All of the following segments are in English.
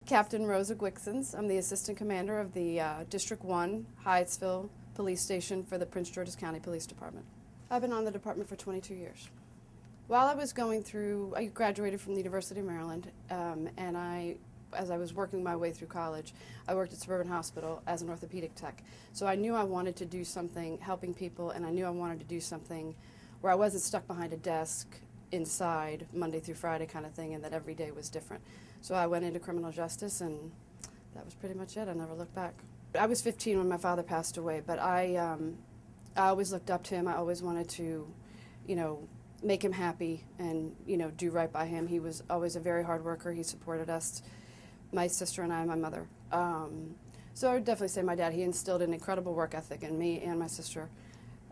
Captain Rosa Guixens. I'm the Assistant Commander of the District 1 Hyattsville Police Station for the Prince George's County Police Department. I've been on the department for 22 years. While I was going through, I graduated from the University of Maryland, and as I was working my way through college, I worked at Suburban Hospital as an orthopedic tech. So I knew I wanted to do something helping people, and I knew I wanted to do something where I wasn't stuck behind a desk inside Monday through Friday kind of thing, and that every day was different. So I went into criminal justice, and that was pretty much it. I never looked back. I was 15 when my father passed away, but I always looked up to him. I always wanted to, make him happy and, do right by him. He was always a very hard worker. He supported us, my sister and I, my mother. So I would definitely say my dad, he instilled an incredible work ethic in me and my sister,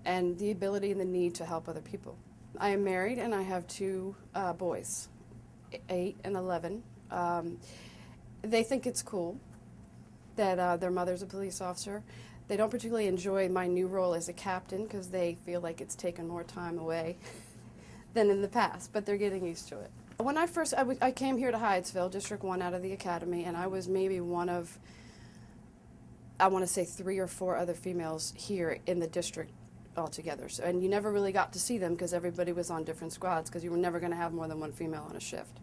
and the ability and the need to help other people. I am married, and I have two boys, 8 and 11. They think it's cool that their mother's a police officer. They don't particularly enjoy my new role as a captain because they feel like it's taken more time away than in the past, but they're getting used to it. When I came here to Hyattsville, District 1 out of the academy, and I was maybe one of, I want to say 3 or 4 other females here in the district altogether. So, and you never really got to see them because everybody was on different squads because you were never going to have more than one female on a shift.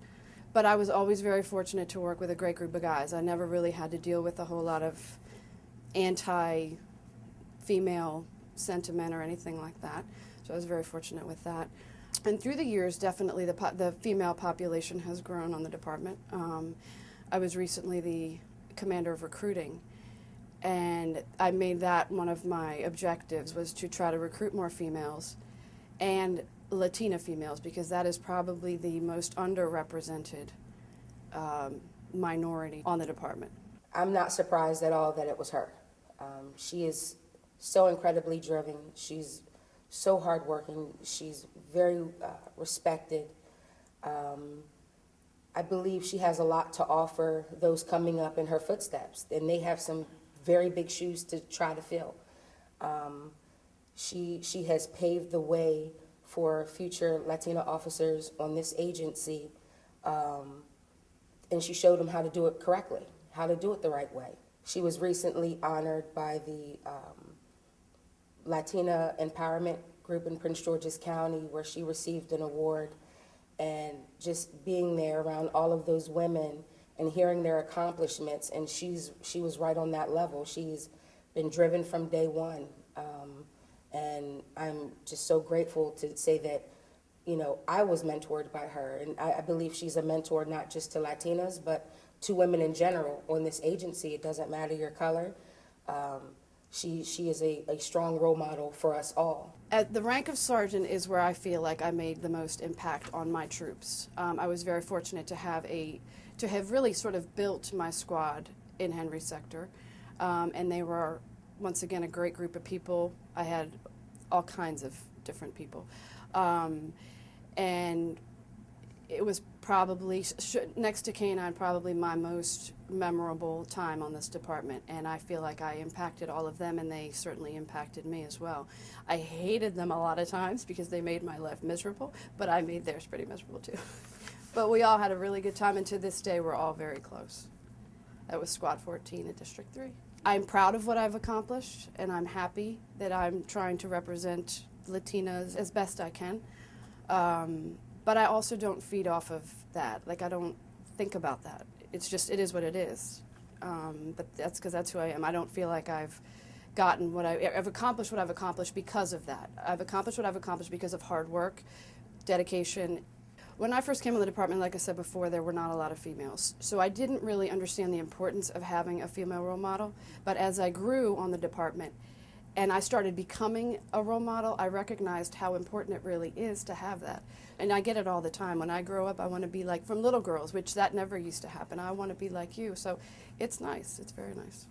But I was always very fortunate to work with a great group of guys. I never really had to deal with a whole lot of anti-female sentiment or anything like that. So I was very fortunate with that. And through the years, definitely the female population has grown on the department. I was recently the commander of recruiting, and I made that one of my objectives, was to try to recruit more females and Latina females, because that is probably the most underrepresented minority on the department. I'm not surprised at all that it was her. She is so incredibly driven. She's so hardworking. She's very respected. I believe she has a lot to offer those coming up in her footsteps, and they have some very big shoes to try to fill. She has paved the way for future Latina officers on this agency, and she showed them how to do it correctly, how to do it the right way. She was recently honored by the Latina Empowerment Group in Prince George's County, where she received an award, and just being there around all of those women and hearing their accomplishments, and she was right on that level. She's been driven from day one. And I'm just so grateful to say that, I was mentored by her. And I believe she's a mentor not just to Latinas, but to women in general on this agency. It doesn't matter your color. She is a strong role model for us all. At the rank of sergeant is where I feel like I made the most impact on my troops. I was very fortunate to have really sort of built my squad in Henry Sector, and they were, once again, a great group of people. I had all kinds of different people. And it was probably, next to K-9, probably my most memorable time on this department. And I feel like I impacted all of them, and they certainly impacted me as well. I hated them a lot of times because they made my life miserable, but I made theirs pretty miserable too. But we all had a really good time, and to this day, we're all very close. That was Squad 14 in District 3. I'm proud of what I've accomplished, and I'm happy that I'm trying to represent Latinas as best I can. But I also don't feed off of that. Like, I don't think about that. It's just, it is what it is. But that's because that's who I am. I don't feel like I've gotten I've accomplished what I've accomplished because of that. I've accomplished what I've accomplished because of hard work, dedication. When I first came in the department, like I said before, there were not a lot of females. So I didn't really understand the importance of having a female role model. But as I grew on the department and I started becoming a role model, I recognized how important it really is to have that. And I get it all the time. When I grow up, I want to be like, from little girls, which that never used to happen. I want to be like you. So it's nice. It's very nice.